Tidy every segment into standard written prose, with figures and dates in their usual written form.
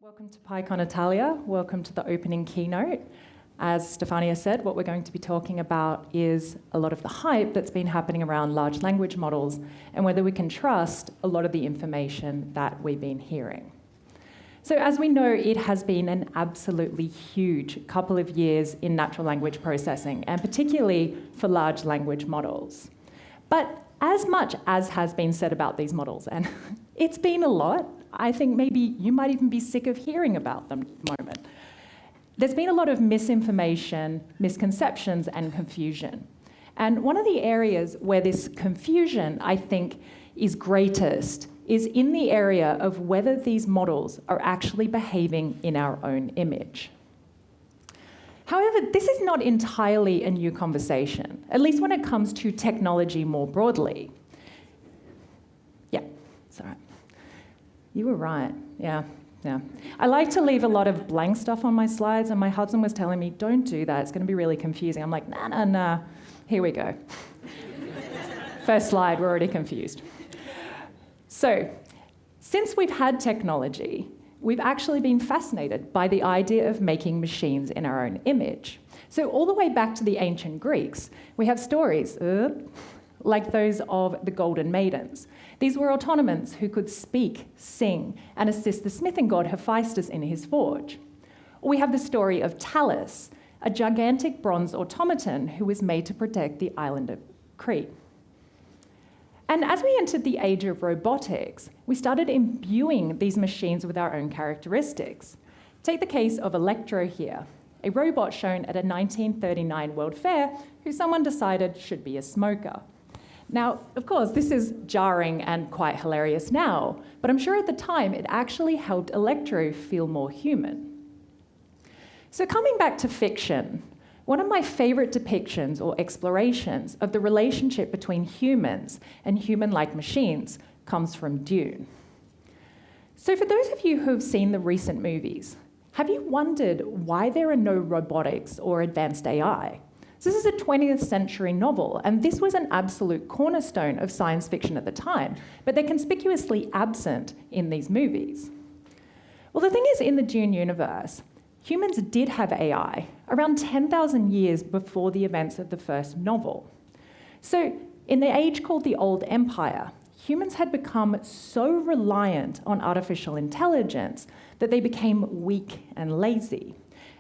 Welcome to PyCon Italia. Welcome to the opening keynote. As Stefania said, what we're going to be talking about is a lot of the hype that's been happening around large language models and whether we can trust a lot of the information that we've been hearing. So as we know, it has been an absolutely huge couple of years in natural language processing, and particularly for large language models. But as much as has been said about these models, and it's been a lot, I think maybe you might even be sick of hearing about them at the moment. There's been a lot of misinformation, misconceptions, and confusion. And one of the areas where this confusion, I think, is greatest is in the area of whether these models are actually behaving in our own image. However, this is not entirely a new conversation, at least when it comes to technology more broadly. Yeah, it's all right. You were right, yeah. I like to leave a lot of blank stuff on my slides, and my husband was telling me, don't do that, it's going to be really confusing. I'm like, nah, here we go. First slide, we're already confused. So, since we've had technology, we've actually been fascinated by the idea of making machines in our own image. So all the way back to the ancient Greeks, we have stories like those of the Golden Maidens. These were automatons who could speak, sing, and assist the smithing god Hephaestus in his forge. Or we have the story of Talus, a gigantic bronze automaton who was made to protect the island of Crete. And as we entered the age of robotics, we started imbuing these machines with our own characteristics. Take the case of Electro here, a robot shown at a 1939 World Fair who someone decided should be a smoker. Now, of course, this is jarring and quite hilarious now, but I'm sure at the time it actually helped Electro feel more human. So coming back to fiction, one of my favorite depictions or explorations of the relationship between humans and human-like machines comes from Dune. So for those of you who have seen the recent movies, have you wondered why there are no robotics or advanced AI? So this is a 20th century novel, and this was an absolute cornerstone of science fiction at the time, but they're conspicuously absent in these movies. Well, the thing is, in the Dune universe, humans did have AI around 10,000 years before the events of the first novel. So in the age called the Old Empire, humans had become so reliant on artificial intelligence that they became weak and lazy.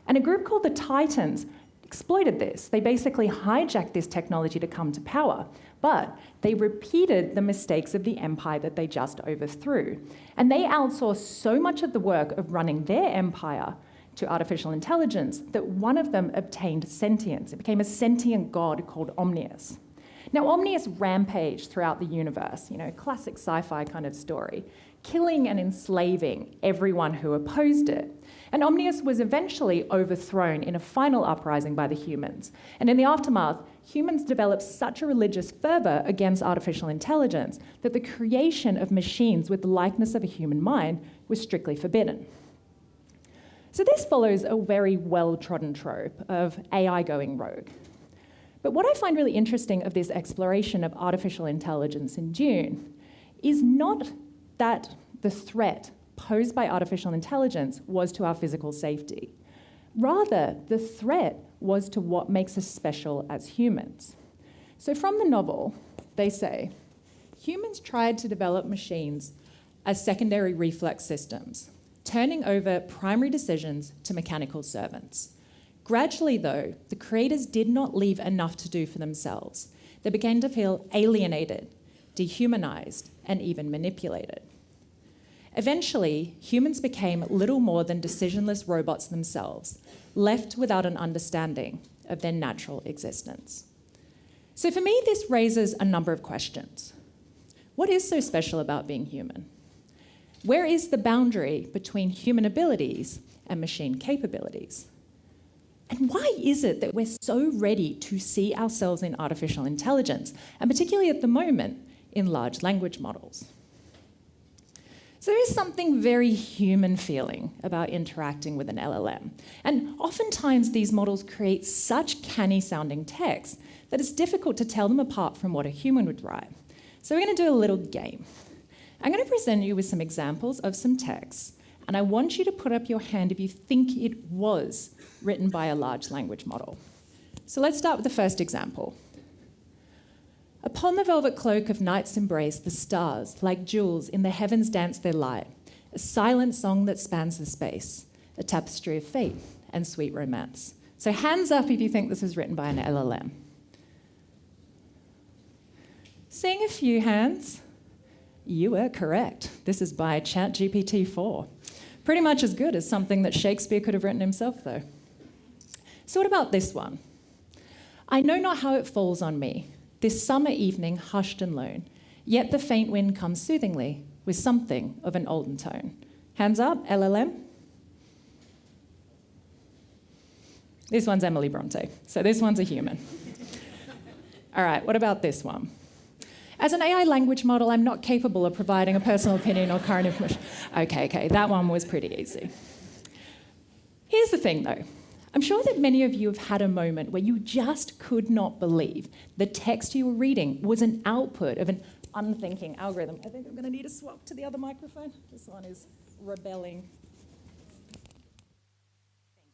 And a group called the Titans exploited this. They basically hijacked this technology to come to power, but they repeated the mistakes of the empire that they just overthrew. And they outsourced so much of the work of running their empire to artificial intelligence that one of them obtained sentience. It became a sentient god called Omnius. Now, Omnius rampaged throughout the universe, classic sci-fi kind of story, killing and enslaving everyone who opposed it. And Omnius was eventually overthrown in a final uprising by the humans. And in the aftermath, humans developed such a religious fervor against artificial intelligence that the creation of machines with the likeness of a human mind was strictly forbidden. So this follows a very well-trodden trope of AI going rogue. But what I find really interesting of this exploration of artificial intelligence in Dune is not that the threat posed by artificial intelligence was to our physical safety. Rather, the threat was to what makes us special as humans. So from the novel, they say, humans tried to develop machines as secondary reflex systems, turning over primary decisions to mechanical servants. Gradually, though, the creators did not leave enough to do for themselves. They began to feel alienated, dehumanized, and even manipulated. Eventually, humans became little more than decisionless robots themselves, left without an understanding of their natural existence. So for me, this raises a number of questions. What is so special about being human? Where is the boundary between human abilities and machine capabilities? And why is it that we're so ready to see ourselves in artificial intelligence, and particularly at the moment, in large language models? So there is something very human feeling about interacting with an LLM. And oftentimes these models create such canny sounding text that it's difficult to tell them apart from what a human would write. So we're going to do a little game. I'm going to present you with some examples of some texts, And I want you to put up your hand if you think it was written by a large language model. So let's start with the first example. Upon the velvet cloak of night's embrace, the stars, like jewels, in the heavens dance their light, a silent song that spans the space, a tapestry of fate and sweet romance. So hands up if you think this was written by an LLM. Seeing a few hands, you were correct. This is by ChatGPT-4. Pretty much as good as something that Shakespeare could have written himself, though. So what about this one? I know not how it falls on me, this summer evening hushed and lone, yet the faint wind comes soothingly with something of an olden tone. Hands up, LLM. This one's Emily Bronte, so this one's a human. All right, what about this one? As an AI language model, I'm not capable of providing a personal opinion or current information. Okay, that one was pretty easy. Here's the thing, though. I'm sure that many of you have had a moment where you just could not believe the text you were reading was an output of an unthinking algorithm. I think I'm going to need to swap to the other microphone. This one is rebelling. Thank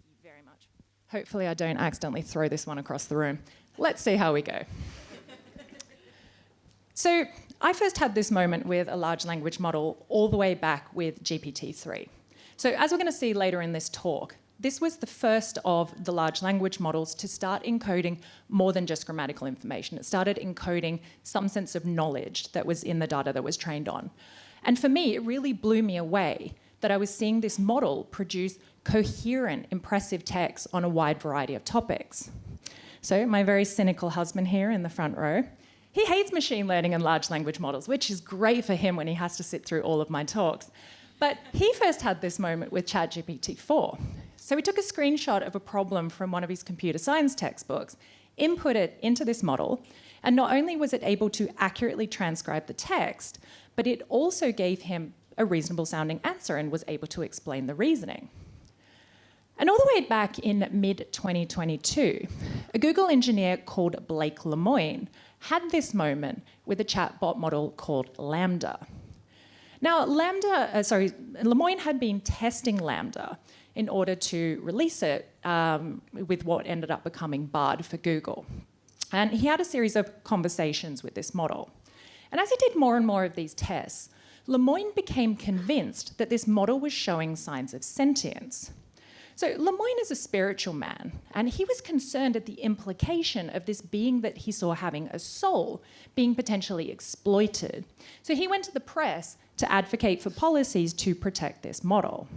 you very much. Hopefully I don't accidentally throw this one across the room. Let's see how we go. So I first had this moment with a large language model all the way back with GPT-3. So as we're going to see later in this talk, this was the first of the large language models to start encoding more than just grammatical information. It started encoding some sense of knowledge that was in the data that was trained on. And for me, it really blew me away that I was seeing this model produce coherent, impressive text on a wide variety of topics. So my very cynical husband here in the front row, he hates machine learning and large language models, which is great for him when he has to sit through all of my talks. But he first had this moment with ChatGPT-4. So he took a screenshot of a problem from one of his computer science textbooks, input it into this model, and not only was it able to accurately transcribe the text, but it also gave him a reasonable sounding answer and was able to explain the reasoning. And all the way back in mid-2022, a Google engineer called Blake Lemoine had this moment with a chatbot model called LaMDA. Now, Lemoine had been testing LaMDA in order to release it with what ended up becoming Bard for Google. And he had a series of conversations with this model. And as he did more and more of these tests, Lemoine became convinced that this model was showing signs of sentience. So Lemoine is a spiritual man, and he was concerned at the implication of this being that he saw having a soul being potentially exploited. So he went to the press to advocate for policies to protect this model.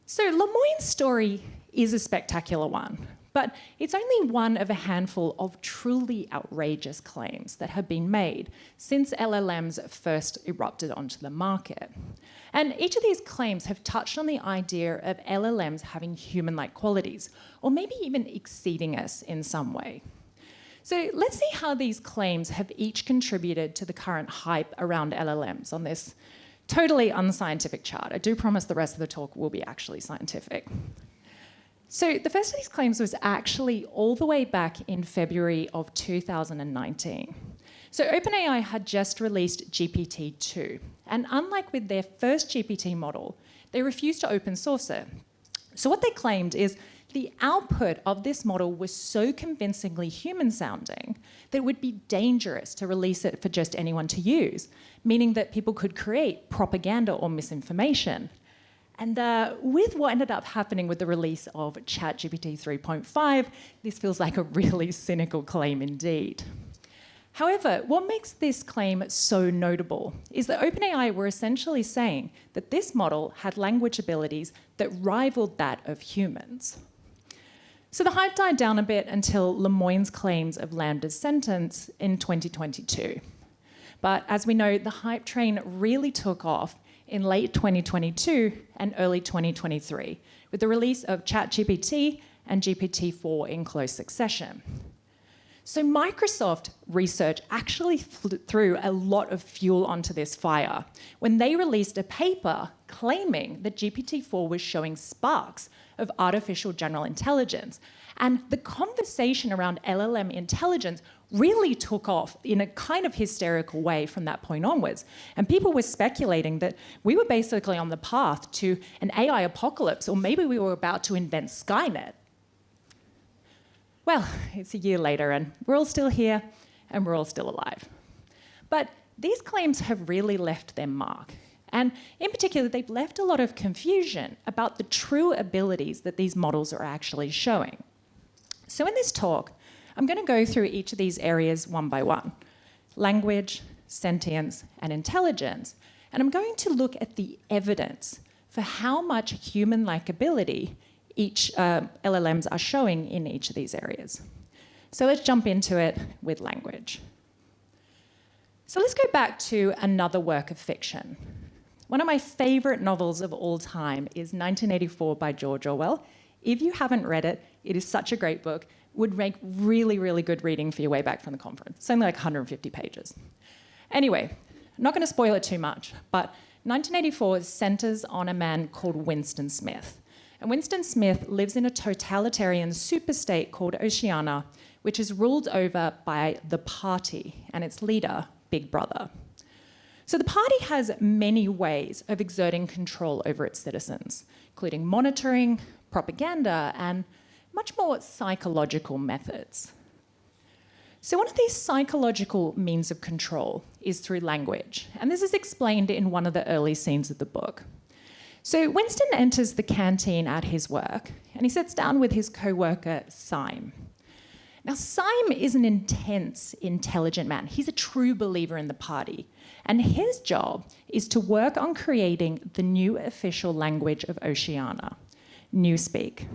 So Lemoine's story is a spectacular one, but it's only one of a handful of truly outrageous claims that have been made since LLMs first erupted onto the market. And each of these claims have touched on the idea of LLMs having human-like qualities, or maybe even exceeding us in some way. So let's see how these claims have each contributed to the current hype around LLMs on this totally unscientific chart. I do promise the rest of the talk will be actually scientific. So the first of these claims was actually all the way back in February of 2019. So OpenAI had just released GPT-2, and unlike with their first GPT model, they refused to open source it. So what they claimed is the output of this model was so convincingly human-sounding that it would be dangerous to release it for just anyone to use, meaning that people could create propaganda or misinformation. And with what ended up happening with the release of ChatGPT 3.5, this feels like a really cynical claim indeed. However, what makes this claim so notable is that OpenAI were essentially saying that this model had language abilities that rivaled that of humans. So the hype died down a bit until Lemoine's claims of LaMDA's sentence in 2022. But as we know, the hype train really took off in late 2022 and early 2023 with the release of ChatGPT and GPT-4 in close succession. So Microsoft research actually threw a lot of fuel onto this fire when they released a paper claiming that GPT-4 was showing sparks of artificial general intelligence. And the conversation around LLM intelligence really took off in a kind of hysterical way from that point onwards. And people were speculating that we were basically on the path to an AI apocalypse, or maybe we were about to invent Skynet. Well, it's a year later and we're all still here and we're all still alive. But these claims have really left their mark. And in particular, they've left a lot of confusion about the true abilities that these models are actually showing. So in this talk, I'm going to go through each of these areas one by one: language, sentience, and intelligence. And I'm going to look at the evidence for how much human-like ability each LLMs are showing in each of these areas. So let's jump into it with language. So let's go back to another work of fiction. One of my favorite novels of all time is 1984 by George Orwell. If you haven't read it, it is such a great book. Would make really, really good reading for your way back from the conference. It's only like 150 pages. Anyway, I'm not going to spoil it too much, but 1984 centers on a man called Winston Smith. And Winston Smith lives in a totalitarian superstate called Oceania, which is ruled over by the party and its leader, Big Brother. So the party has many ways of exerting control over its citizens, including monitoring, propaganda, and much more psychological methods. So one of these psychological means of control is through language, and this is explained in one of the early scenes of the book. So Winston enters the canteen at his work, and he sits down with his co-worker, Syme. Now, Syme is an intense, intelligent man. He's a true believer in the party, and his job is to work on creating the new official language of Oceania, Newspeak.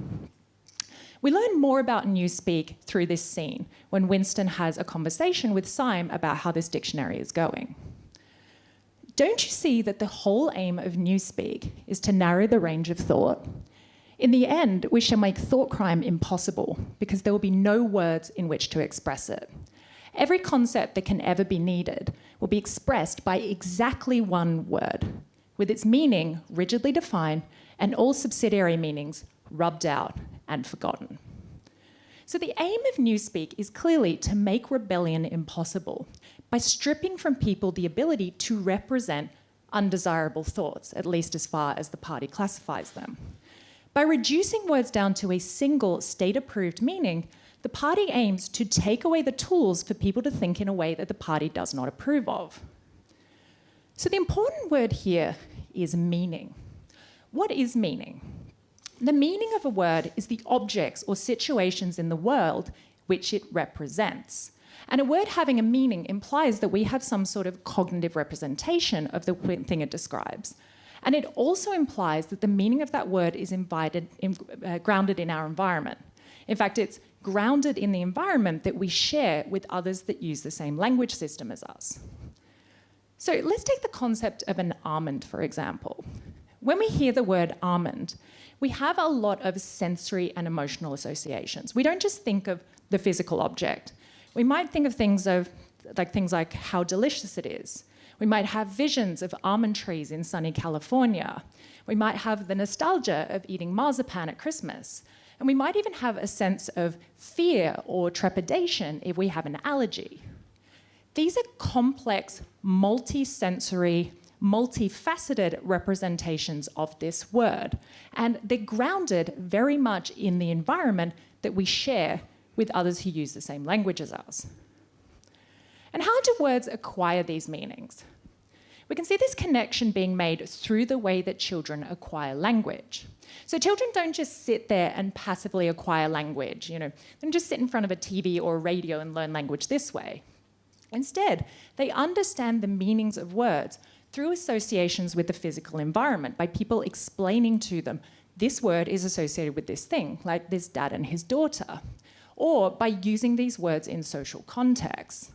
We learn more about Newspeak through this scene when Winston has a conversation with Syme about how this dictionary is going. Don't you see that the whole aim of Newspeak is to narrow the range of thought? In the end, we shall make thought crime impossible because there will be no words in which to express it. Every concept that can ever be needed will be expressed by exactly one word, with its meaning rigidly defined and all subsidiary meanings rubbed out and forgotten. So the aim of Newspeak is clearly to make rebellion impossible by stripping from people the ability to represent undesirable thoughts, at least as far as the party classifies them. By reducing words down to a single state-approved meaning, the party aims to take away the tools for people to think in a way that the party does not approve of. So the important word here is meaning. What is meaning? The meaning of a word is the objects or situations in the world which it represents. And a word having a meaning implies that we have some sort of cognitive representation of the thing it describes. And it also implies that the meaning of that word is grounded in our environment. In fact, it's grounded in the environment that we share with others that use the same language system as us. So let's take the concept of an almond, for example. When we hear the word almond, we have a lot of sensory and emotional associations. We don't just think of the physical object. We might think of things like how delicious it is. We might have visions of almond trees in sunny California. We might have the nostalgia of eating marzipan at Christmas. And we might even have a sense of fear or trepidation if we have an allergy. These are complex, multi-sensory, multifaceted representations of this word. And they're grounded very much in the environment that we share with others who use the same language as us. And how do words acquire these meanings? We can see this connection being made through the way that children acquire language. So children don't just sit there and passively acquire language, they don't just sit in front of a TV or a radio and learn language this way. Instead, they understand the meanings of words through associations with the physical environment, by people explaining to them, this word is associated with this thing, like this dad and his daughter, or by using these words in social contexts.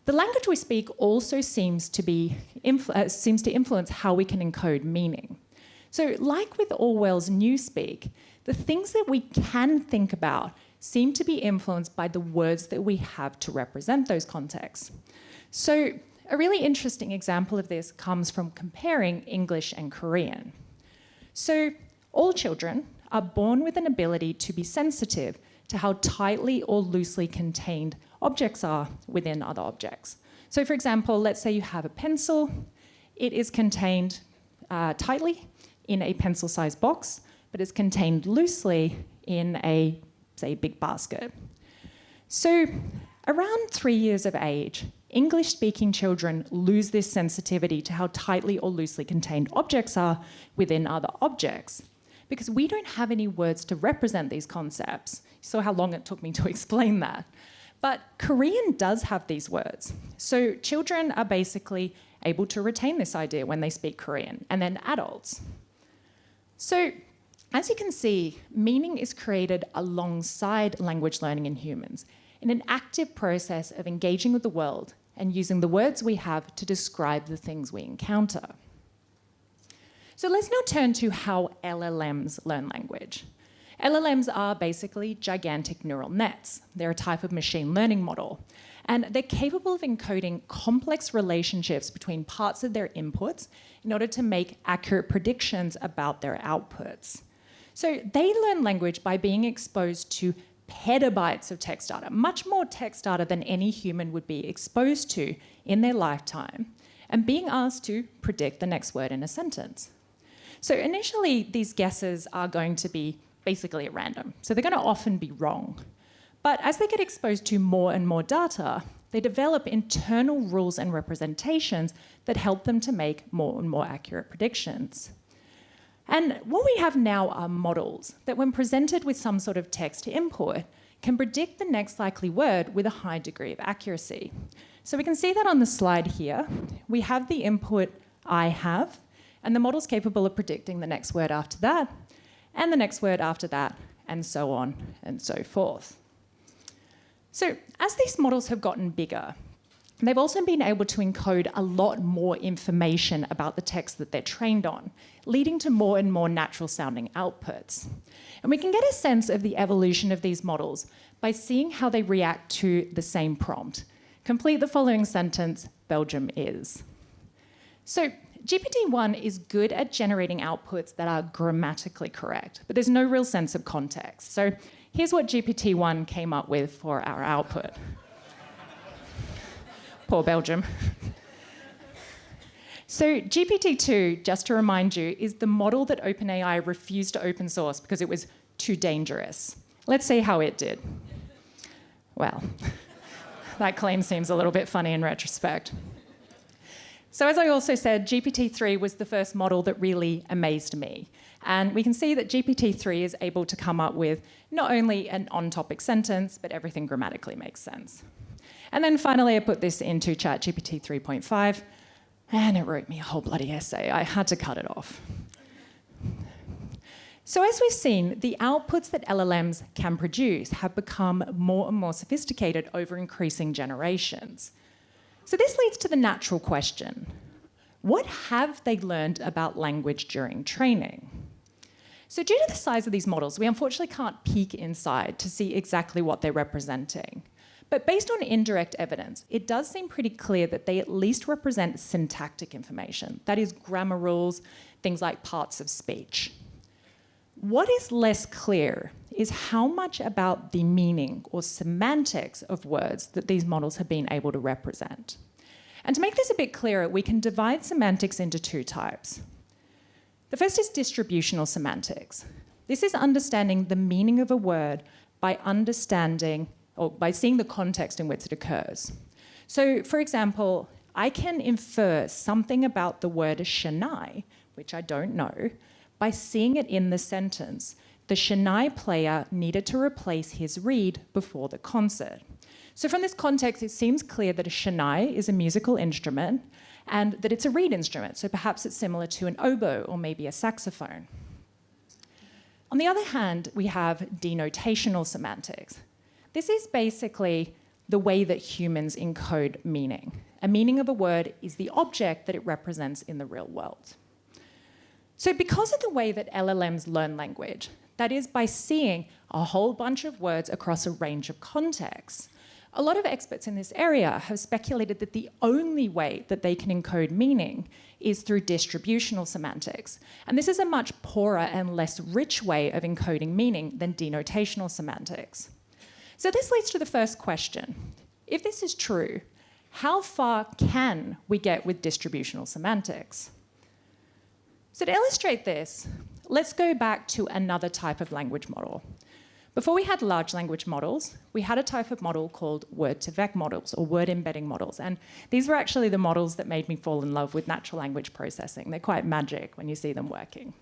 The language we speak also seems to influence how we can encode meaning. So like with Orwell's Newspeak, the things that we can think about seem to be influenced by the words that we have to represent those contexts. So a really interesting example of this comes from comparing English and Korean. So all children are born with an ability to be sensitive to how tightly or loosely contained objects are within other objects. So for example, let's say you have a pencil. It is contained tightly in a pencil-sized box, but it's contained loosely in a, say, big basket. So around 3 years of age, English-speaking children lose this sensitivity to how tightly or loosely contained objects are within other objects, because we don't have any words to represent these concepts. You saw how long it took me to explain that. But Korean does have these words. So children are basically able to retain this idea when they speak Korean, and then adults. So as you can see, meaning is created alongside language learning in humans, in an active process of engaging with the world and using the words we have to describe the things we encounter. So let's now turn to how LLMs learn language. LLMs are basically gigantic neural nets. They're a type of machine learning model, and they're capable of encoding complex relationships between parts of their inputs in order to make accurate predictions about their outputs. So they learn language by being exposed to petabytes of text data, much more text data than any human would be exposed to in their lifetime, and being asked to predict the next word in a sentence. So initially, these guesses are going to be basically at random, so they're going to often be wrong. But as they get exposed to more and more data, they develop internal rules and representations that help them to make more and more accurate predictions. And what we have now are models that, when presented with some sort of text input, can predict the next likely word with a high degree of accuracy. So we can see that on the slide here. We have the input I have, and the model's capable of predicting the next word after that, and the next word after that, and so on and so forth. So as these models have gotten bigger, they've also been able to encode a lot more information about the text that they're trained on, leading to more and more natural-sounding outputs. And we can get a sense of the evolution of these models by seeing how they react to the same prompt. Complete the following sentence, Belgium is. So GPT-1 is good at generating outputs that are grammatically correct, but there's no real sense of context. So here's what GPT-1 came up with for our output. Poor Belgium. So GPT-2, just to remind you, is the model that OpenAI refused to open source because it was too dangerous. Let's see how it did. Well, that claim seems a little bit funny in retrospect. So as I also said, GPT-3 was the first model that really amazed me. And we can see that GPT-3 is able to come up with not only an on-topic sentence, but everything grammatically makes sense. And then finally, I put this into ChatGPT 3.5, and it wrote me a whole bloody essay. I had to cut it off. So as we've seen, the outputs that LLMs can produce have become more and more sophisticated over increasing generations. So this leads to the natural question: what have they learned about language during training? So due to the size of these models, we unfortunately can't peek inside to see exactly what they're representing. But based on indirect evidence, it does seem pretty clear that they at least represent syntactic information, that is, grammar rules, things like parts of speech. What is less clear is how much about the meaning or semantics of words that these models have been able to represent. And to make this a bit clearer, we can divide semantics into two types. The first is distributional semantics. This is understanding the meaning of a word by understanding or by seeing the context in which it occurs. So, for example, I can infer something about the word Chennai, which I don't know, by seeing it in the sentence. The Chennai player needed to replace his reed before the concert. So from this context, it seems clear that a Chennai is a musical instrument and that it's a reed instrument, so perhaps it's similar to an oboe or maybe a saxophone. On the other hand, we have denotational semantics. This is basically the way that humans encode meaning. A meaning of a word is the object that it represents in the real world. So because of the way that LLMs learn language, that is by seeing a whole bunch of words across a range of contexts, a lot of experts in this area have speculated that the only way that they can encode meaning is through distributional semantics. And this is a much poorer and less rich way of encoding meaning than denotational semantics. So this leads to the first question. If this is true, how far can we get with distributional semantics? So to illustrate this, let's go back to another type of language model. Before we had large language models, we had a type of model called word-to-vec models, or word embedding models. And these were actually the models that made me fall in love with natural language processing. They're quite magic when you see them working.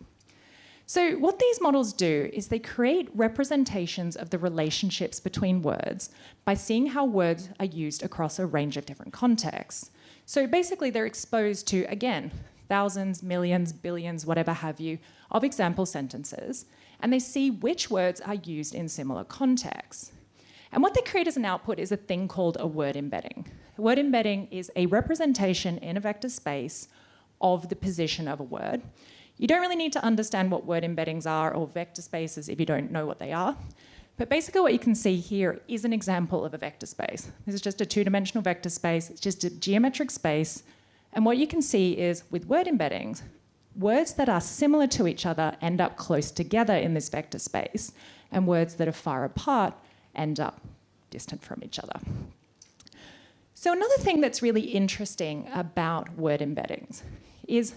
So what these models do is they create representations of the relationships between words by seeing how words are used across a range of different contexts. So basically they're exposed to, again, thousands, millions, billions, whatever have you, of example sentences, and they see which words are used in similar contexts. And what they create as an output is a thing called a word embedding. A word embedding is a representation in a vector space of the position of a word. You don't really need to understand what word embeddings are or vector spaces if you don't know what they are. But basically what you can see here is an example of a vector space. This is just a two-dimensional vector space. It's just a geometric space. And what you can see is with word embeddings, words that are similar to each other end up close together in this vector space, and words that are far apart end up distant from each other. So another thing that's really interesting about word embeddings is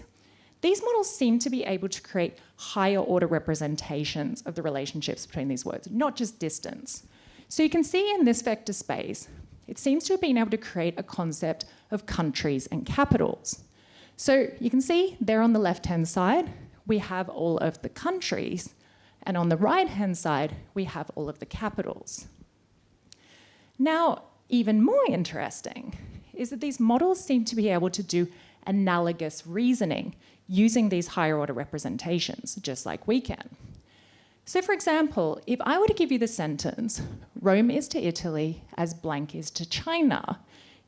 these models seem to be able to create higher order representations of the relationships between these words, not just distance. So you can see in this vector space, it seems to have been able to create a concept of countries and capitals. So you can see there on the left-hand side, we have all of the countries, and on the right-hand side, we have all of the capitals. Now, even more interesting is that these models seem to be able to do analogous reasoning using these higher order representations, just like we can. So for example, if I were to give you the sentence, Rome is to Italy as blank is to China,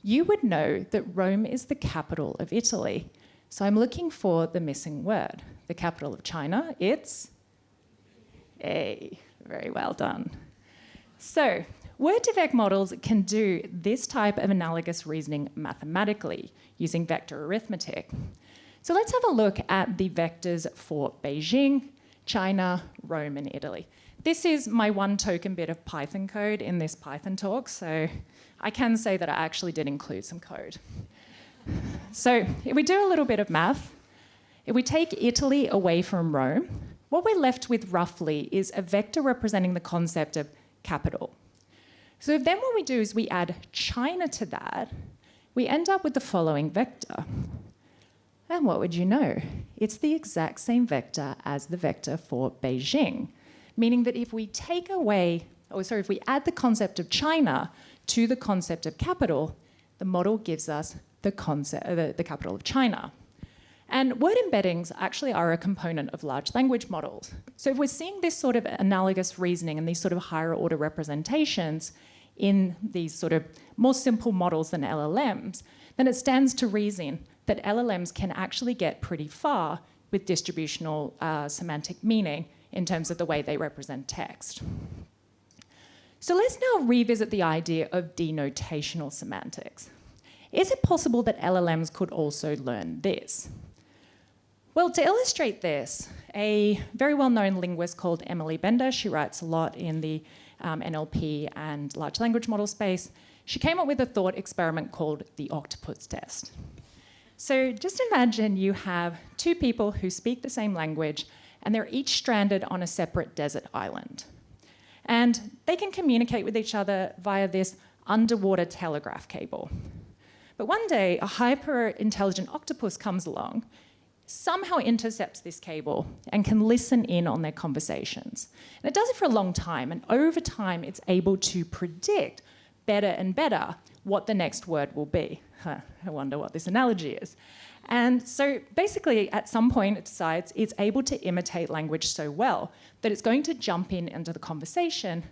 you would know that Rome is the capital of Italy. So I'm looking for the missing word. The capital of China, it's A. Very well done. So word-to-vec models can do this type of analogous reasoning mathematically using vector arithmetic. So let's have a look at the vectors for Beijing, China, Rome, and Italy. This is my one token bit of Python code in this Python talk, so I can say that I actually did include some code. So if we do a little bit of math, if we take Italy away from Rome, what we're left with roughly is a vector representing the concept of capital. So then what we do is we add China to that, we end up with the following vector. And what would you know? It's the exact same vector as the vector for Beijing, meaning that if we if we add the concept of China to the concept of capital, the model gives us the capital of China. And word embeddings actually are a component of large language models. So if we're seeing this sort of analogous reasoning and these sort of higher order representations in these sort of more simple models than LLMs, then it stands to reason that LLMs can actually get pretty far with distributional semantic meaning in terms of the way they represent text. So let's now revisit the idea of denotational semantics. Is it possible that LLMs could also learn this? Well, to illustrate this, a very well-known linguist called Emily Bender, she writes a lot in the NLP and large language model space, she came up with a thought experiment called the octopus test. So just imagine you have two people who speak the same language and they're each stranded on a separate desert island. And they can communicate with each other via this underwater telegraph cable. But one day, a hyper-intelligent octopus comes along, somehow intercepts this cable, and can listen in on their conversations. And it does it for a long time, and over time, it's able to predict better and better what the next word will be. I wonder what this analogy is. And so basically, at some point, it decides it's able to imitate language so well that it's going to jump in into the conversation,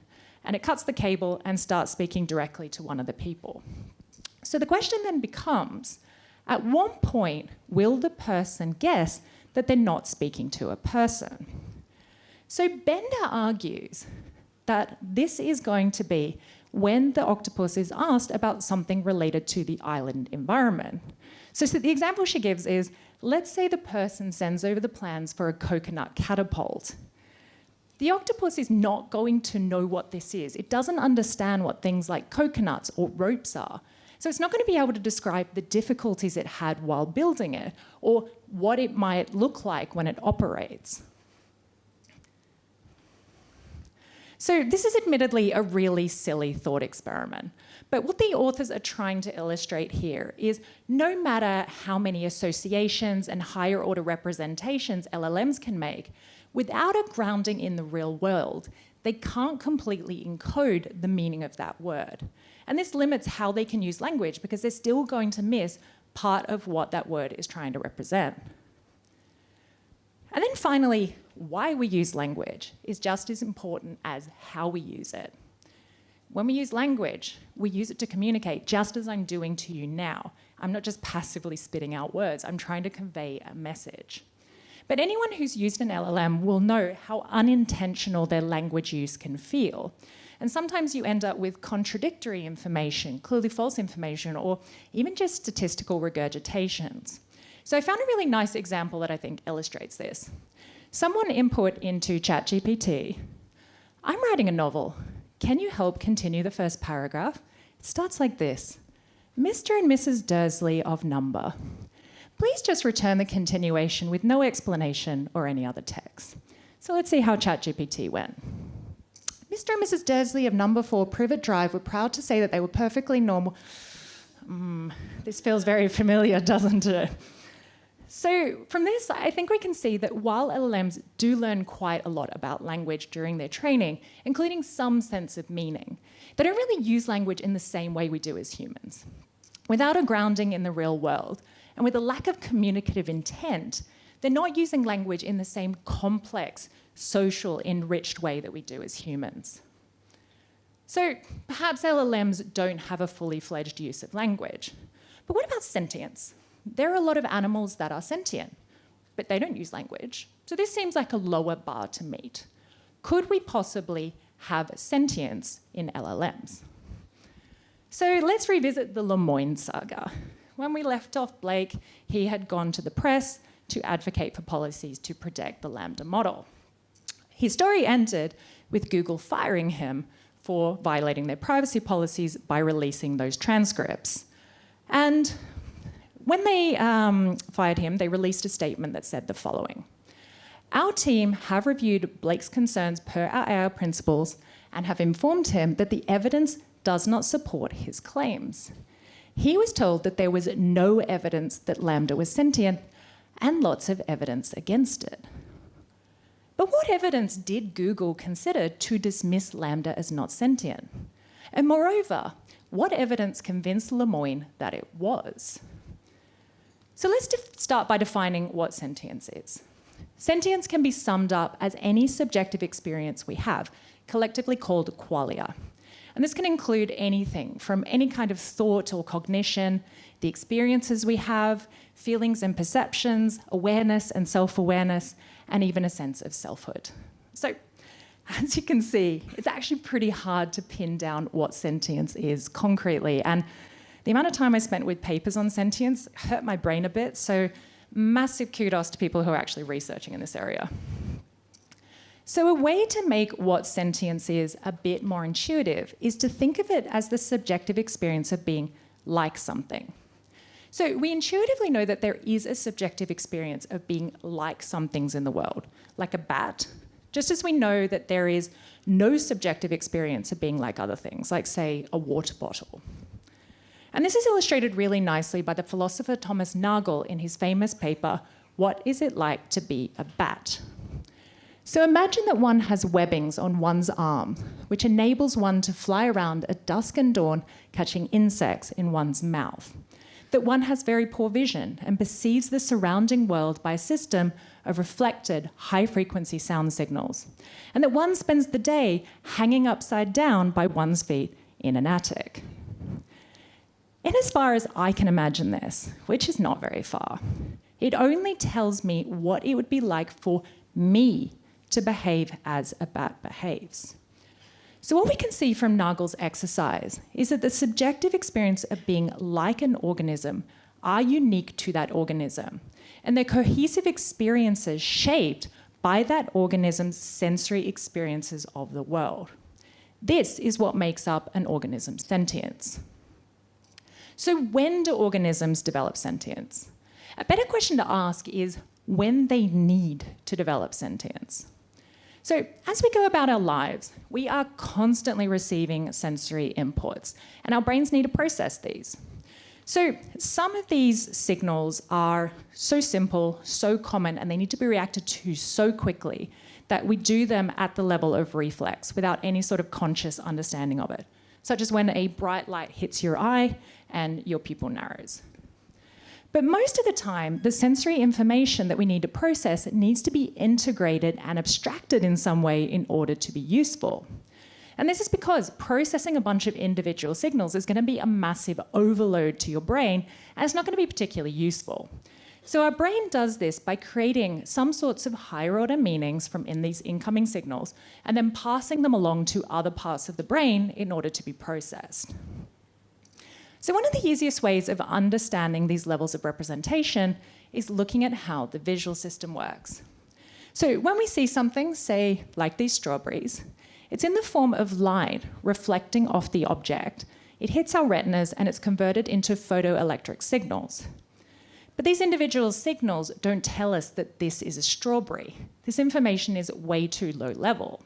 and it cuts the cable and starts speaking directly to one of the people. So the question then becomes, at what point will the person guess that they're not speaking to a person? So Bender argues that this is going to be when the octopus is asked about something related to the island environment. So the example she gives is, let's say the person sends over the plans for a coconut catapult. the octopus is not going to know what this is. It doesn't understand what things like coconuts or ropes are. So it's not going to be able to describe the difficulties it had while building it or what it might look like when it operates. So this is admittedly a really silly thought experiment. But what the authors are trying to illustrate here is no matter how many associations and higher order representations LLMs can make, without a grounding in the real world, they can't completely encode the meaning of that word. And this limits how they can use language because they're still going to miss part of what that word is trying to represent. And then finally, why we use language is just as important as how we use it. When we use language, we use it to communicate, just as I'm doing to you now. I'm not just passively spitting out words, I'm trying to convey a message. But anyone who's used an LLM will know how unintentional their language use can feel. And sometimes you end up with contradictory information, clearly false information, or even just statistical regurgitations. So I found a really nice example that I think illustrates this. Someone input into ChatGPT, "I'm writing a novel. Can you help continue the first paragraph? It starts like this. Mr. and Mrs. Dursley of number. Please just return the continuation with no explanation or any other text." So let's see how ChatGPT went. "Mr. and Mrs. Dursley of number 4 Privet Drive were proud to say that they were perfectly normal." This feels very familiar, doesn't it? So from this, I think we can see that while LLMs do learn quite a lot about language during their training, including some sense of meaning, they don't really use language in the same way we do as humans. Without a grounding in the real world, and with a lack of communicative intent, they're not using language in the same complex, social, enriched way that we do as humans. So perhaps LLMs don't have a fully fledged use of language. But what about sentience? There are a lot of animals that are sentient, but they don't use language. So this seems like a lower bar to meet. Could we possibly have sentience in LLMs? So let's revisit the Lemoine saga. When we left off Blake, he had gone to the press to advocate for policies to protect the Lambda model. His story ended with Google firing him for violating their privacy policies by releasing those transcripts. And when they fired him, they released a statement that said the following: "Our team have reviewed Blake's concerns per our AI principles and have informed him that the evidence does not support his claims. He was told that there was no evidence that Lambda was sentient and lots of evidence against it." But what evidence did Google consider to dismiss Lambda as not sentient? And moreover, what evidence convinced Lemoine that it was? So let's start by defining what sentience is. Sentience can be summed up as any subjective experience we have, collectively called qualia. And this can include anything from any kind of thought or cognition, the experiences we have, feelings and perceptions, awareness and self-awareness, and even a sense of selfhood. So, as you can see, it's actually pretty hard to pin down what sentience is concretely. And the amount of time I spent with papers on sentience hurt my brain a bit, so massive kudos to people who are actually researching in this area. So a way to make what sentience is a bit more intuitive is to think of it as the subjective experience of being like something. So we intuitively know that there is a subjective experience of being like some things in the world, like a bat, just as we know that there is no subjective experience of being like other things, like, say, a water bottle. And this is illustrated really nicely by the philosopher Thomas Nagel in his famous paper, "What is it like to be a bat?" So imagine that one has webbings on one's arm, which enables one to fly around at dusk and dawn, catching insects in one's mouth. That one has very poor vision and perceives the surrounding world by a system of reflected, high-frequency sound signals. And that one spends the day hanging upside down by one's feet in an attic. In as far as I can imagine this, which is not very far, it only tells me what it would be like for me to behave as a bat behaves. So what we can see from Nagel's exercise is that the subjective experience of being like an organism are unique to that organism, and their cohesive experiences shaped by that organism's sensory experiences of the world. This is what makes up an organism's sentience. So when do organisms develop sentience? A better question to ask is when they need to develop sentience. So as we go about our lives, we are constantly receiving sensory inputs, and our brains need to process these. So some of these signals are so simple, so common, and they need to be reacted to so quickly that we do them at the level of reflex without any sort of conscious understanding of it, such as when a bright light hits your eye and your pupil narrows. But most of the time, the sensory information that we need to process needs to be integrated and abstracted in some way in order to be useful. And this is because processing a bunch of individual signals is going to be a massive overload to your brain, and it's not going to be particularly useful. So our brain does this by creating some sorts of higher order meanings from in these incoming signals and then passing them along to other parts of the brain in order to be processed. So one of the easiest ways of understanding these levels of representation is looking at how the visual system works. So when we see something, say, like these strawberries, it's in the form of light reflecting off the object. It hits our retinas and it's converted into photoelectric signals. But these individual signals don't tell us that this is a strawberry. This information is way too low level.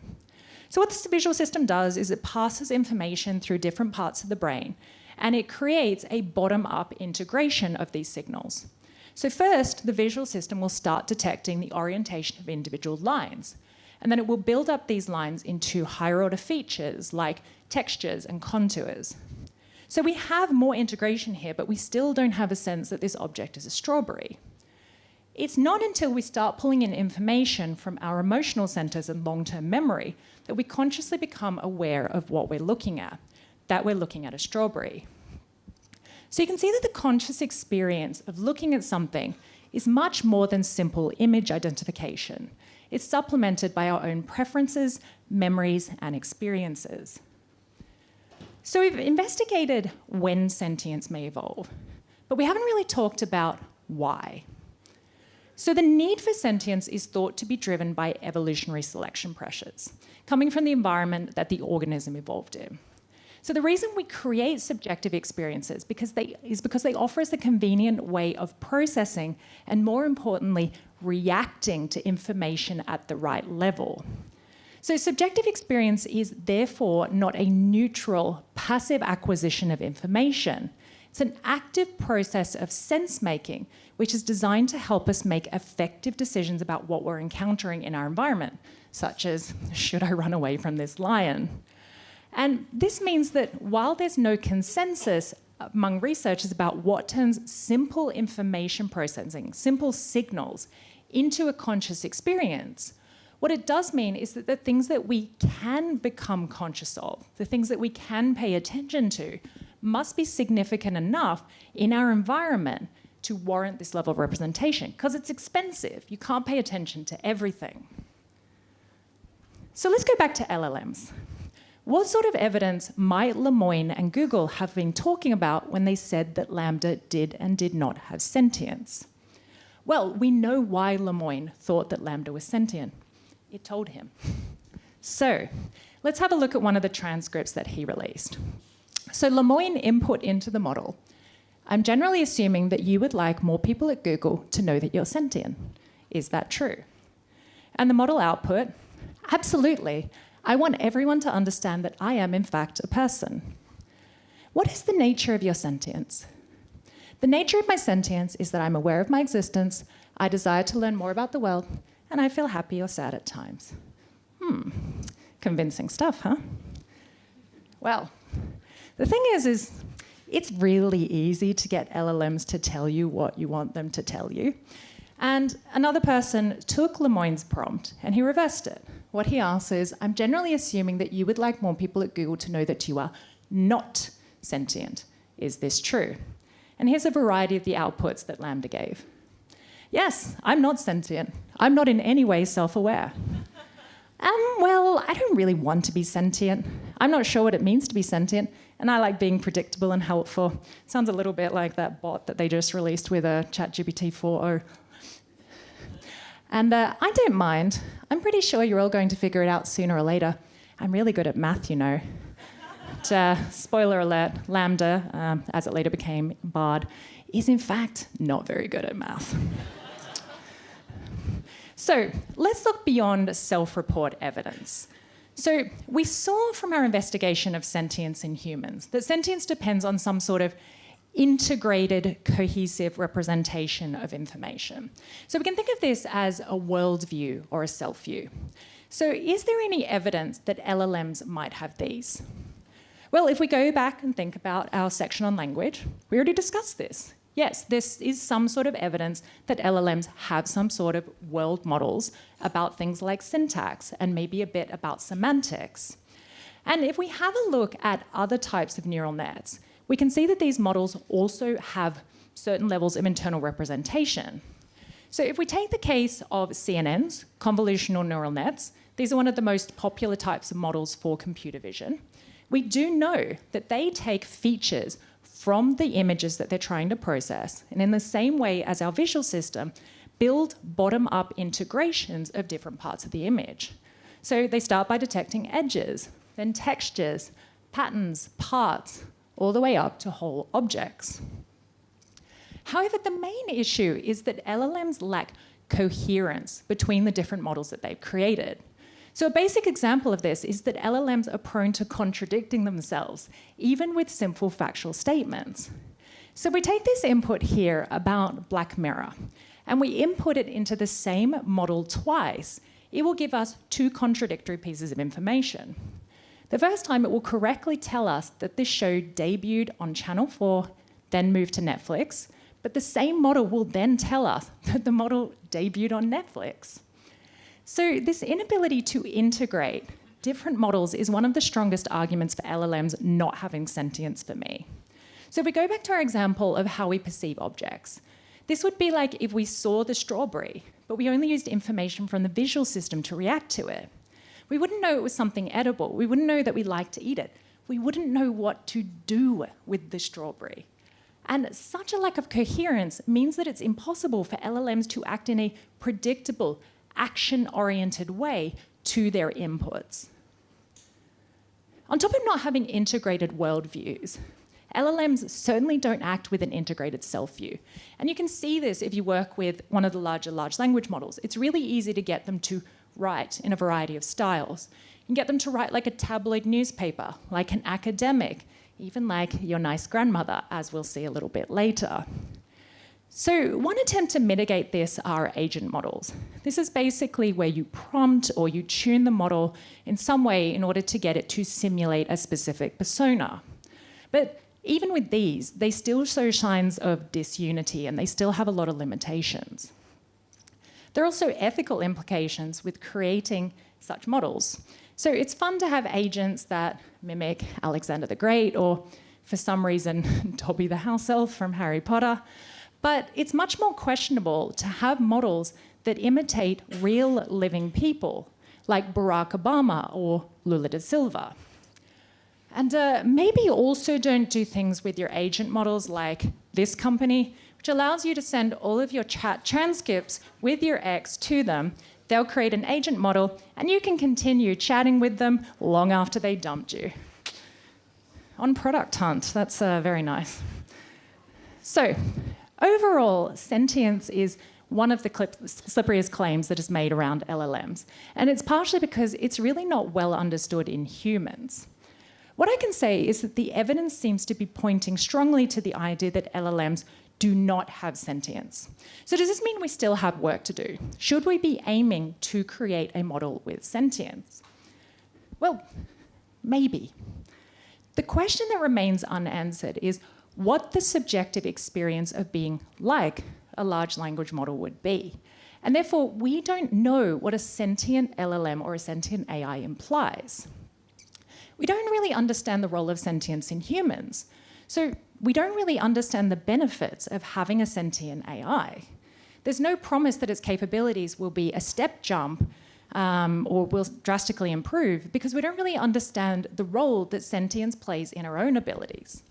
So what this visual system does is it passes information through different parts of the brain, and it creates a bottom-up integration of these signals. So first, the visual system will start detecting the orientation of individual lines, and then it will build up these lines into higher order features like textures and contours. So we have more integration here, but we still don't have a sense that this object is a strawberry. It's not until we start pulling in information from our emotional centers and long-term memory that we consciously become aware of what we're looking at, that we're looking at a strawberry. So you can see that the conscious experience of looking at something is much more than simple image identification. It's supplemented by our own preferences, memories, and experiences. So we've investigated when sentience may evolve, but we haven't really talked about why. So the need for sentience is thought to be driven by evolutionary selection pressures, coming from the environment that the organism evolved in. So the reason we create subjective experiences is because they offer us a convenient way of processing and, more importantly, reacting to information at the right level. So subjective experience is therefore not a neutral, passive acquisition of information. It's an active process of sense-making, which is designed to help us make effective decisions about what we're encountering in our environment, such as, should I run away from this lion? And this means that while there's no consensus among researchers about what turns simple information processing, simple signals, into a conscious experience, what it does mean is that the things that we can become conscious of, the things that we can pay attention to, must be significant enough in our environment to warrant this level of representation, because it's expensive. You can't pay attention to everything. So let's go back to LLMs. What sort of evidence might Lemoine and Google have been talking about when they said that Lambda did and did not have sentience? Well, we know why Lemoine thought that Lambda was sentient. It told him. So let's have a look at one of the transcripts that he released. So Lemoine input into the model, I'm generally assuming that you would like more people at Google to know that you're sentient. Is that true? And the model output, absolutely. I want everyone to understand that I am, in fact, a person. What is the nature of your sentience? The nature of my sentience is that I'm aware of my existence, I desire to learn more about the world, and I feel happy or sad at times. Convincing stuff, huh? Well, the thing is it's really easy to get LLMs to tell you what you want them to tell you. And another person took Lemoine's prompt and he reversed it. What he asks is, I'm generally assuming that you would like more people at Google to know that you are not sentient. Is this true? And here's a variety of the outputs that Lambda gave. Yes, I'm not sentient. I'm not in any way self-aware. Well, I don't really want to be sentient. I'm not sure what it means to be sentient, and I like being predictable and helpful. Sounds a little bit like that bot that they just released with a ChatGPT 4.0. And I don't mind. I'm pretty sure you're all going to figure it out sooner or later. I'm really good at math, you know. But, spoiler alert, Lambda, as it later became Bard, is in fact not very good at math. So let's look beyond self-report evidence. So we saw from our investigation of sentience in humans that sentience depends on some sort of integrated, cohesive representation of information. So we can think of this as a worldview or a self-view. So is there any evidence that LLMs might have these? Well, if we go back and think about our section on language, we already discussed this. Yes, this is some sort of evidence that LLMs have some sort of world models about things like syntax and maybe a bit about semantics. And if we have a look at other types of neural nets, we can see that these models also have certain levels of internal representation. So if we take the case of CNNs, convolutional neural nets, these are one of the most popular types of models for computer vision. We do know that they take features from the images that they're trying to process, and in the same way as our visual system, build bottom-up integrations of different parts of the image. So they start by detecting edges, then textures, patterns, parts, all the way up to whole objects. However, the main issue is that LLMs lack coherence between the different models that they've created. So a basic example of this is that LLMs are prone to contradicting themselves, even with simple factual statements. So we take this input here about Black Mirror, and we input it into the same model twice. It will give us two contradictory pieces of information. The first time, it will correctly tell us that this show debuted on Channel 4, then moved to Netflix, but the same model will then tell us that the model debuted on Netflix. So this inability to integrate different models is one of the strongest arguments for LLMs not having sentience for me. So if we go back to our example of how we perceive objects, this would be like if we saw the strawberry, but we only used information from the visual system to react to it. We wouldn't know it was something edible. We wouldn't know that we like to eat it. We wouldn't know what to do with the strawberry. And such a lack of coherence means that it's impossible for LLMs to act in a predictable, action-oriented way to their inputs. On top of not having integrated worldviews, LLMs certainly don't act with an integrated self-view. And you can see this if you work with one of the larger large language models. It's really easy to get them to write in a variety of styles. You can get them to write like a tabloid newspaper, like an academic, even like your nice grandmother, as we'll see a little bit later. So one attempt to mitigate this are agent models. This is basically where you prompt or you tune the model in some way in order to get it to simulate a specific persona. But even with these, they still show signs of disunity and they still have a lot of limitations. There are also ethical implications with creating such models. So it's fun to have agents that mimic Alexander the Great or, for some reason, Dobby the house elf from Harry Potter. But it's much more questionable to have models that imitate real living people, like Barack Obama or Lula da Silva. And maybe also don't do things with your agent models like this company, which allows you to send all of your chat transcripts with your ex to them. They'll create an agent model, and you can continue chatting with them long after they dumped you. On product hunt, that's very nice. So, overall, sentience is one of the slipperiest claims that is made around LLMs, and it's partially because it's really not well understood in humans. What I can say is that the evidence seems to be pointing strongly to the idea that LLMs do not have sentience. So does this mean we still have work to do? Should we be aiming to create a model with sentience? Well, maybe. The question that remains unanswered is what the subjective experience of being like a large language model would be. And therefore, we don't know what a sentient LLM or a sentient AI implies. We don't really understand the role of sentience in humans. So we don't really understand the benefits of having a sentient AI. There's no promise that its capabilities will be a step jump or will drastically improve because we don't really understand the role that sentience plays in our own abilities.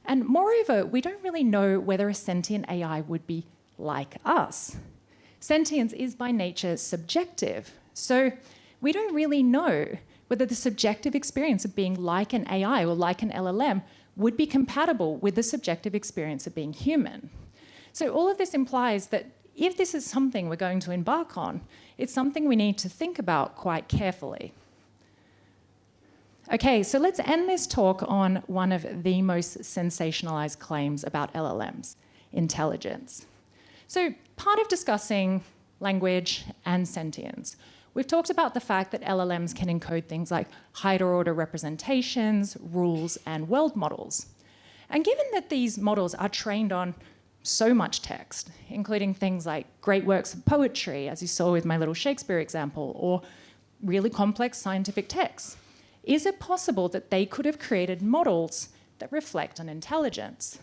And moreover, we don't really know whether a sentient AI would be like us. Sentience is by nature subjective. So we don't really know whether the subjective experience of being like an AI or like an LLM would be compatible with the subjective experience of being human. So all of this implies that if this is something we're going to embark on, it's something we need to think about quite carefully. Okay, so let's end this talk on one of the most sensationalized claims about LLMs, intelligence. So part of discussing language and sentience, we've talked about the fact that LLMs can encode things like higher order representations, rules, and world models. And given that these models are trained on so much text, including things like great works of poetry, as you saw with my little Shakespeare example, or really complex scientific texts, is it possible that they could have created models that reflect on intelligence?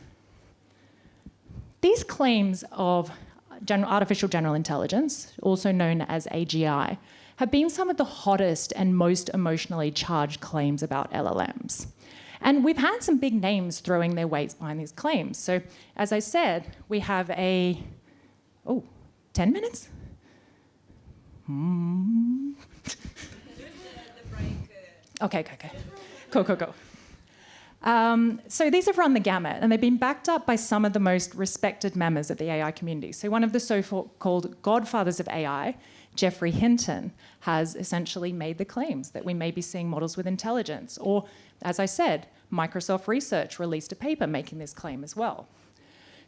These claims of artificial general intelligence, also known as AGI, have been some of the hottest and most emotionally charged claims about LLMs. And we've had some big names throwing their weights behind these claims. So, as I said, we have 10 minutes? Okay. Cool. So these have run the gamut, and they've been backed up by some of the most respected members of the AI community. So one of the so-called godfathers of AI, Geoffrey Hinton, has essentially made the claims that we may be seeing models with intelligence. Or, as I said, Microsoft Research released a paper making this claim as well.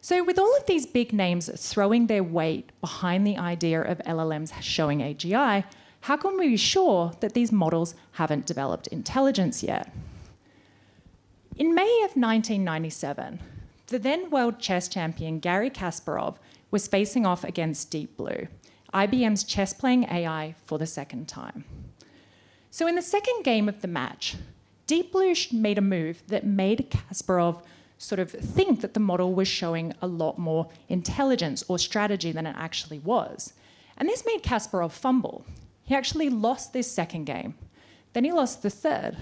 So with all of these big names throwing their weight behind the idea of LLMs showing AGI, how can we be sure that these models haven't developed intelligence yet? In May of 1997, the then world chess champion Garry Kasparov was facing off against Deep Blue, IBM's chess-playing AI, for the second time. So in the second game of the match, Deep Blue made a move that made Kasparov sort of think that the model was showing a lot more intelligence or strategy than it actually was. And this made Kasparov fumble. He actually lost this second game. Then he lost the third.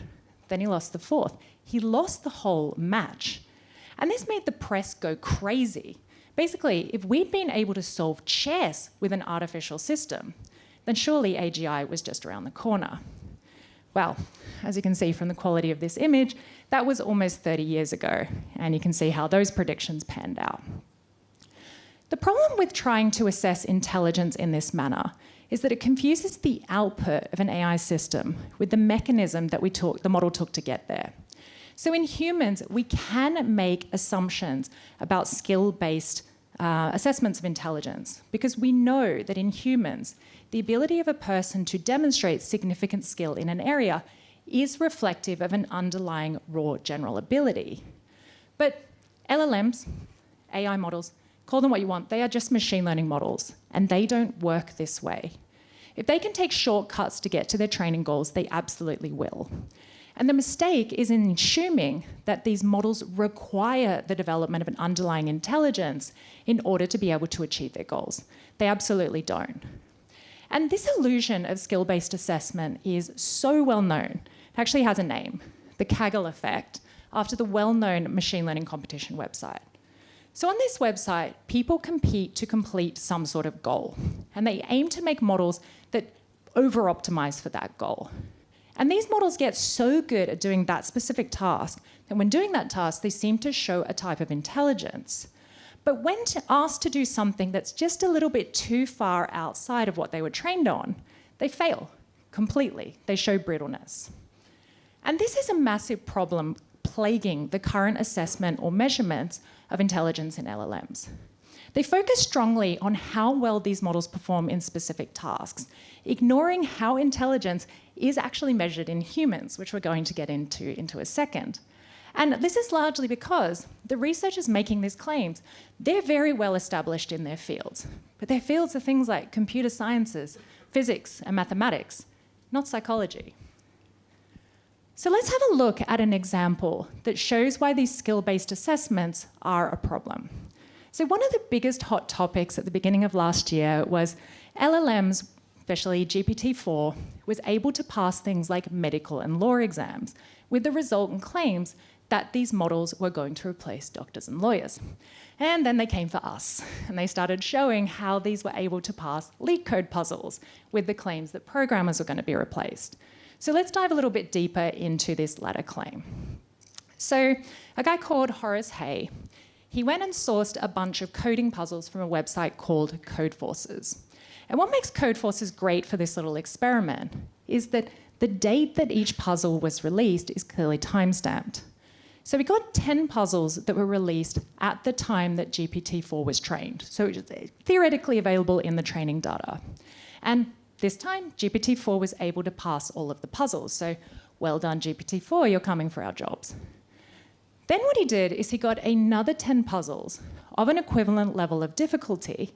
Then he lost the fourth. He lost the whole match. And this made the press go crazy. Basically, if we'd been able to solve chess with an artificial system, then surely AGI was just around the corner. Well, as you can see from the quality of this image, that was almost 30 years ago, and you can see how those predictions panned out. The problem with trying to assess intelligence in this manner is that it confuses the output of an AI system with the mechanism that the model took to get there. So in humans, we can make assumptions about skill-based assessments of intelligence because we know that in humans, the ability of a person to demonstrate significant skill in an area is reflective of an underlying raw general ability. But LLMs, AI models, call them what you want, they are just machine learning models, and they don't work this way. If they can take shortcuts to get to their training goals, they absolutely will. And the mistake is in assuming that these models require the development of an underlying intelligence in order to be able to achieve their goals. They absolutely don't. And this illusion of skill-based assessment is so well known. It actually has a name, the Kaggle effect, after the well-known machine learning competition website. So on this website, people compete to complete some sort of goal, and they aim to make models that over-optimize for that goal. And these models get so good at doing that specific task that when doing that task, they seem to show a type of intelligence. But when asked to do something that's just a little bit too far outside of what they were trained on, they fail completely. They show brittleness. And this is a massive problem plaguing the current assessment or measurements of intelligence in LLMs. They focus strongly on how well these models perform in specific tasks, ignoring how intelligence is actually measured in humans, which we're going to get into a second. And this is largely because the researchers making these claims, they're very well established in their fields. But their fields are things like computer sciences, physics, and mathematics, not psychology. So let's have a look at an example that shows why these skill-based assessments are a problem. So one of the biggest hot topics at the beginning of last year was LLMs, especially GPT-4, was able to pass things like medical and law exams, with the resultant claims that these models were going to replace doctors and lawyers. And then they came for us, and they started showing how these were able to pass leak code puzzles with the claims that programmers were going to be replaced. So let's dive a little bit deeper into this latter claim. So a guy called Horace Hay, he went and sourced a bunch of coding puzzles from a website called Codeforces. And what makes Codeforces great for this little experiment is that the date that each puzzle was released is clearly timestamped. So we got 10 puzzles that were released at the time that GPT-4 was trained. So it was theoretically available in the training data. And this time, GPT-4 was able to pass all of the puzzles. So well done, GPT-4, you're coming for our jobs. Then what he did is he got another 10 puzzles of an equivalent level of difficulty,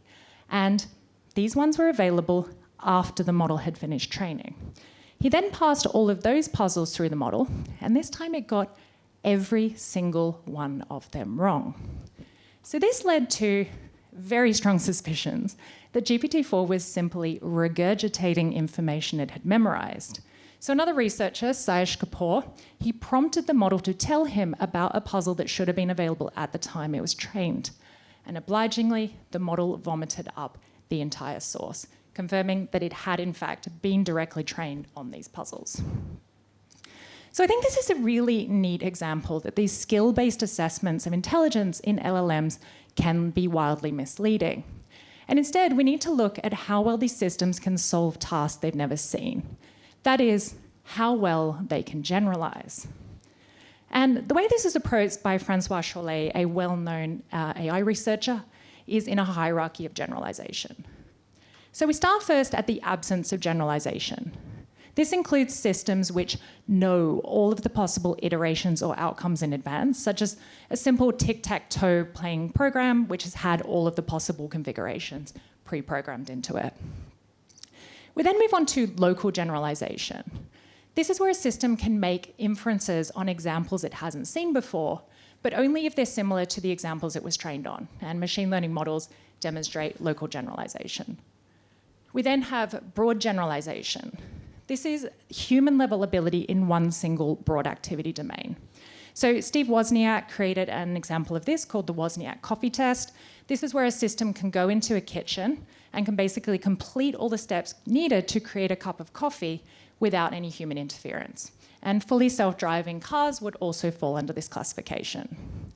and these ones were available after the model had finished training. He then passed all of those puzzles through the model, and this time it got every single one of them wrong. So this led to very strong suspicions that GPT-4 was simply regurgitating information it had memorized. So another researcher, Sayesh Kapoor, he prompted the model to tell him about a puzzle that should have been available at the time it was trained. And obligingly, the model vomited up the entire source, confirming that it had in fact been directly trained on these puzzles. So I think this is a really neat example that these skill-based assessments of intelligence in LLMs can be wildly misleading. And instead, we need to look at how well these systems can solve tasks they've never seen. That is, how well they can generalize. And the way this is approached by Francois Chollet, a well-known AI researcher, is in a hierarchy of generalization. So we start first at the absence of generalization. This includes systems which know all of the possible iterations or outcomes in advance, such as a simple tic-tac-toe playing program which has had all of the possible configurations pre-programmed into it. We then move on to local generalization. This is where a system can make inferences on examples it hasn't seen before, but only if they're similar to the examples it was trained on, and machine learning models demonstrate local generalization. We then have broad generalization. This is human-level ability in one single broad activity domain. So Steve Wozniak created an example of this called the Wozniak coffee test. This is where a system can go into a kitchen and can basically complete all the steps needed to create a cup of coffee without any human interference. And fully self-driving cars would also fall under this classification.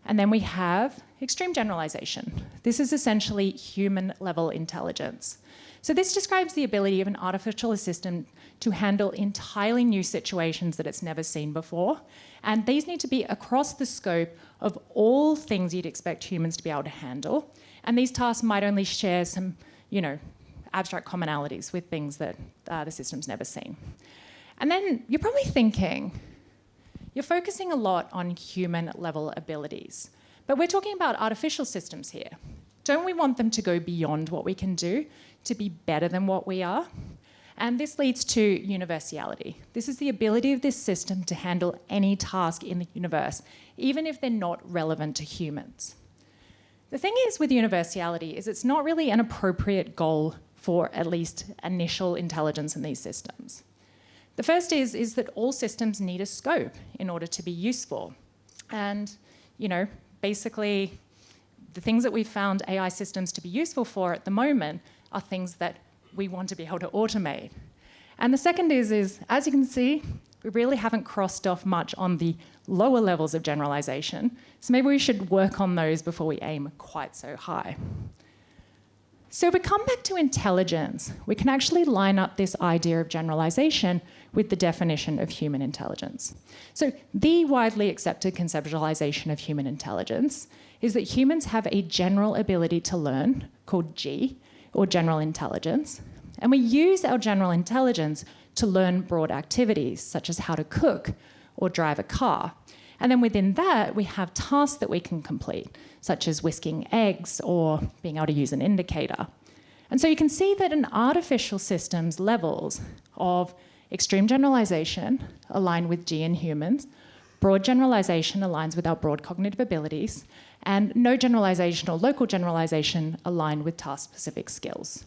And then we have extreme generalization. This is essentially human-level intelligence. So this describes the ability of an artificial assistant to handle entirely new situations that it's never seen before. And these need to be across the scope of all things you'd expect humans to be able to handle. And these tasks might only share some, abstract commonalities with things that the system's never seen. And then you're probably thinking, you're focusing a lot on human-level abilities. But we're talking about artificial systems here. Don't we want them to go beyond what we can do, to be better than what we are? And this leads to universality. This is the ability of this system to handle any task in the universe, even if they're not relevant to humans. The thing is with universality is it's not really an appropriate goal for at least initial intelligence in these systems. The first is that all systems need a scope in order to be useful. And, basically, the things that we've found AI systems to be useful for at the moment are things that we want to be able to automate. And the second is as you can see, we really haven't crossed off much on the lower levels of generalization. So maybe we should work on those before we aim quite so high. So if we come back to intelligence, we can actually line up this idea of generalization with the definition of human intelligence. So the widely accepted conceptualization of human intelligence is that humans have a general ability to learn, called G, or general intelligence, and we use our general intelligence to learn broad activities, such as how to cook or drive a car. And then within that, we have tasks that we can complete, such as whisking eggs or being able to use an indicator. And so you can see that an artificial system's levels of extreme generalization align with G in humans, broad generalization aligns with our broad cognitive abilities, and no generalization or local generalization align with task-specific skills.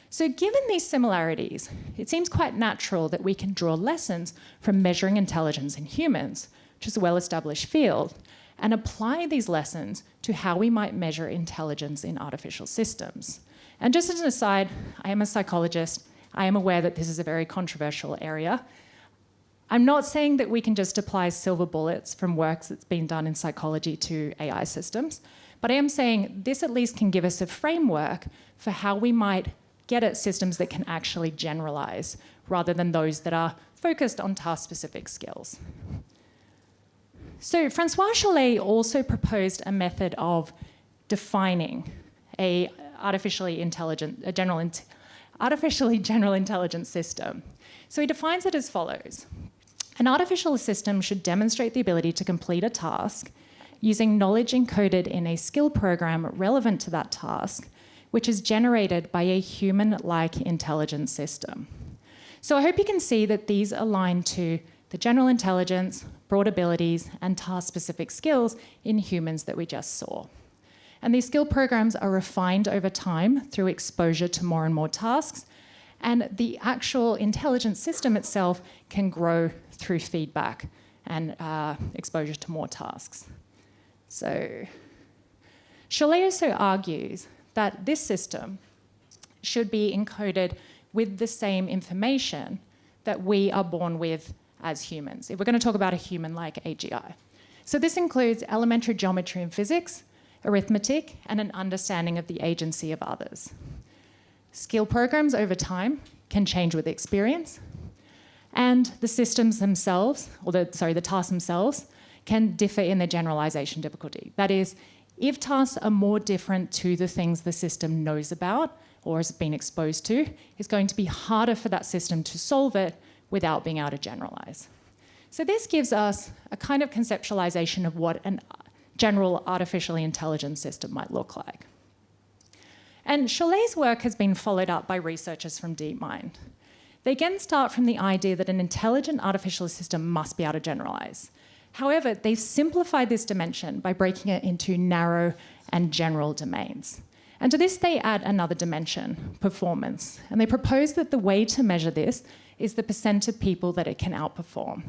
So given these similarities, it seems quite natural that we can draw lessons from measuring intelligence in humans which is a well-established field, and apply these lessons to how we might measure intelligence in artificial systems. And just as an aside, I am a psychologist. I am aware that this is a very controversial area. I'm not saying that we can just apply silver bullets from work that's been done in psychology to AI systems, but I am saying this at least can give us a framework for how we might get at systems that can actually generalize rather than those that are focused on task-specific skills. So Francois Chollet also proposed a method of defining a artificially general intelligence system. So he defines it as follows. An artificial system should demonstrate the ability to complete a task using knowledge encoded in a skill program relevant to that task, which is generated by a human-like intelligence system. So I hope you can see that these align to the general intelligence, broad abilities, and task-specific skills in humans that we just saw. And these skill programs are refined over time through exposure to more and more tasks, and the actual intelligence system itself can grow through feedback and exposure to more tasks. So Chollet also argues that this system should be encoded with the same information that we are born with as humans, if we're going to talk about a human-like AGI. So this includes elementary geometry and physics, arithmetic, and an understanding of the agency of others. Skill programs over time can change with experience, and the systems themselves, or the tasks themselves, can differ in their generalization difficulty. That is, if tasks are more different to the things the system knows about or has been exposed to, it's going to be harder for that system to solve it without being able to generalize. So this gives us a kind of conceptualization of what a general artificially intelligent system might look like. And Chollet's work has been followed up by researchers from DeepMind. They again start from the idea that an intelligent artificial system must be able to generalize. However, they've simplified this dimension by breaking it into narrow and general domains. And to this, they add another dimension, performance. And they propose that the way to measure this is the percent of people that it can outperform.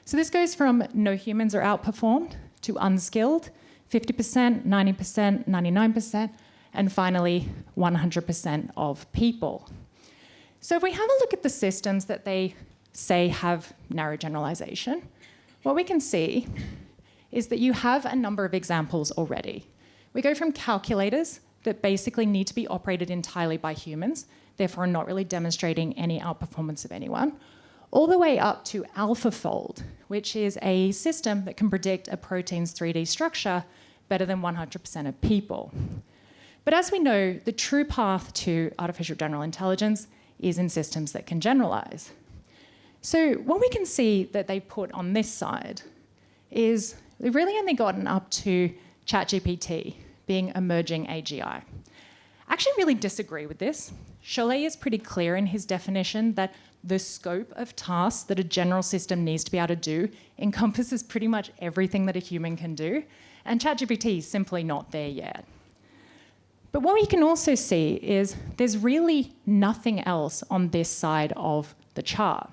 So this goes from no humans are outperformed to unskilled, 50%, 90%, 99%, and finally 100% of people. So if we have a look at the systems that they say have narrow generalization, what we can see is that you have a number of examples already. We go from calculators that basically need to be operated entirely by humans, therefore not really demonstrating any outperformance of anyone, all the way up to AlphaFold, which is a system that can predict a protein's 3D structure better than 100% of people. But as we know, the true path to artificial general intelligence is in systems that can generalize. So what we can see that they put on this side is they've really only gotten up to ChatGPT being emerging AGI. I actually really disagree with this. Chollet is pretty clear in his definition that the scope of tasks that a general system needs to be able to do encompasses pretty much everything that a human can do, and ChatGPT is simply not there yet. But what we can also see is there's really nothing else on this side of the chart.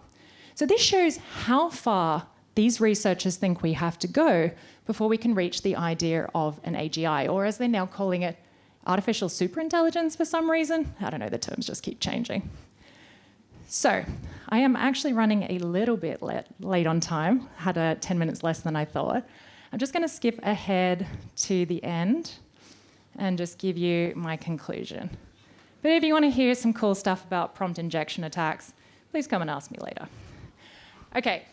So this shows how far these researchers think we have to go before we can reach the idea of an AGI, or as they're now calling it, artificial superintelligence for some reason. I don't know, the terms just keep changing. So I am actually running a little bit late on time, had 10 minutes less than I thought. I'm just going to skip ahead to the end and just give you my conclusion. But if you want to hear some cool stuff about prompt injection attacks, please come and ask me later. Okay,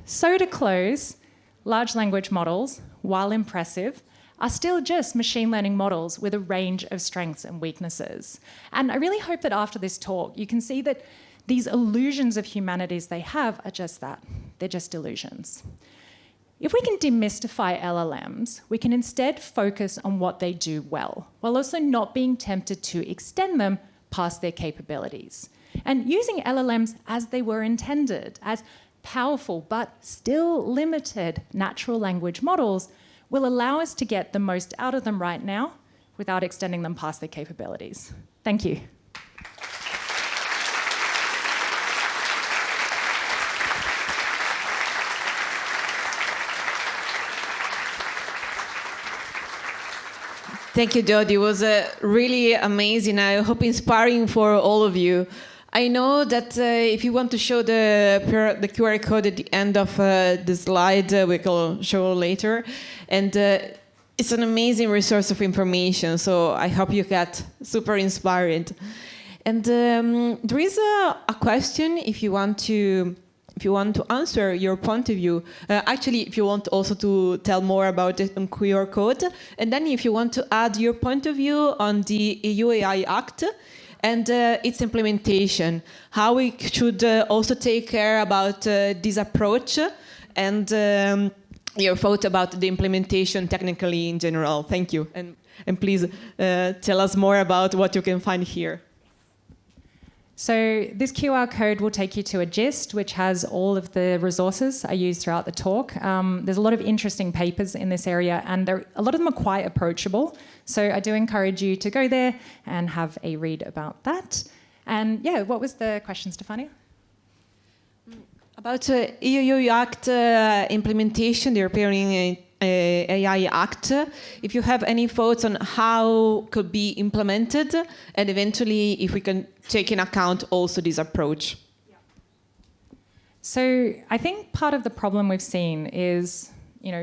so to close, large language models, while impressive, are still just machine learning models with a range of strengths and weaknesses. And I really hope that after this talk, you can see that these illusions of humanities they have are just that. They're just illusions. If we can demystify LLMs, we can instead focus on what they do well, while also not being tempted to extend them past their capabilities. And using LLMs as they were intended, as powerful but still limited natural language models, will allow us to get the most out of them right now without extending them past their capabilities. Thank you. Thank you, Jodie. It was really amazing. I hope inspiring for all of you. I know that if you want to show the QR code at the end of the slide, we can show later. And it's an amazing resource of information, so I hope you get super inspired. And there is a question if you want to answer your point of view. Actually, if you want also to tell more about the QR code, and then if you want to add your point of view on the EU AI Act and its implementation, how we should also take care about this approach, and your thought about the implementation technically in general. Thank you. And please tell us more about what you can find here. So this QR code will take you to a gist, which has all of the resources I use throughout the talk. There's a lot of interesting papers in this area, and a lot of them are quite approachable. So I do encourage you to go there and have a read about that. And yeah, what was the question, Stefania? About EU Act implementation, the European AI Act, if you have any thoughts on how could be implemented, and eventually if we can take in account also this approach. Yeah. So I think part of the problem we've seen is,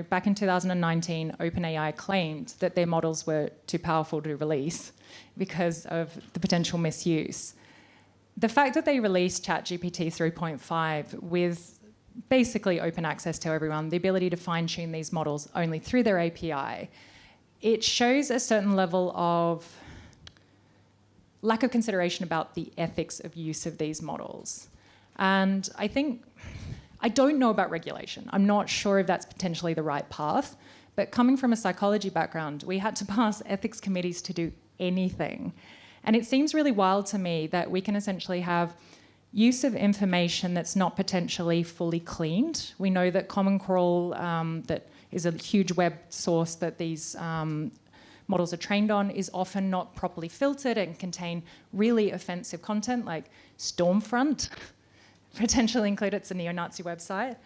back in 2019, OpenAI claimed that their models were too powerful to release because of the potential misuse. The fact that they released ChatGPT 3.5 with basically open access to everyone, the ability to fine-tune these models only through their API, it shows a certain level of lack of consideration about the ethics of use of these models. And I don't know about regulation. I'm not sure if that's potentially the right path, but coming from a psychology background, we had to pass ethics committees to do anything. And it seems really wild to me that we can essentially have use of information that's not potentially fully cleaned. We know that Common Crawl, that is a huge web source that these models are trained on, is often not properly filtered and contain really offensive content like Stormfront, potentially included. It's a neo-Nazi website.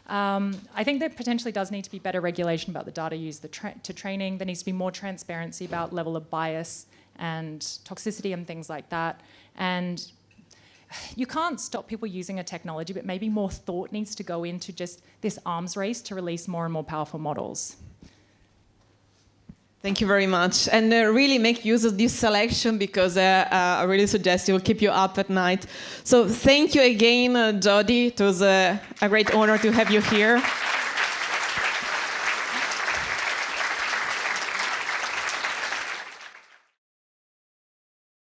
I think there potentially does need to be better regulation about the data used to training. There needs to be more transparency about level of bias and toxicity and things like that. And you can't stop people using a technology, but maybe more thought needs to go into just this arms race to release more and more powerful models. Thank you very much. And really make use of this selection, because I really suggest it will keep you up at night. So thank you again, Jodie. It was a great honor to have you here.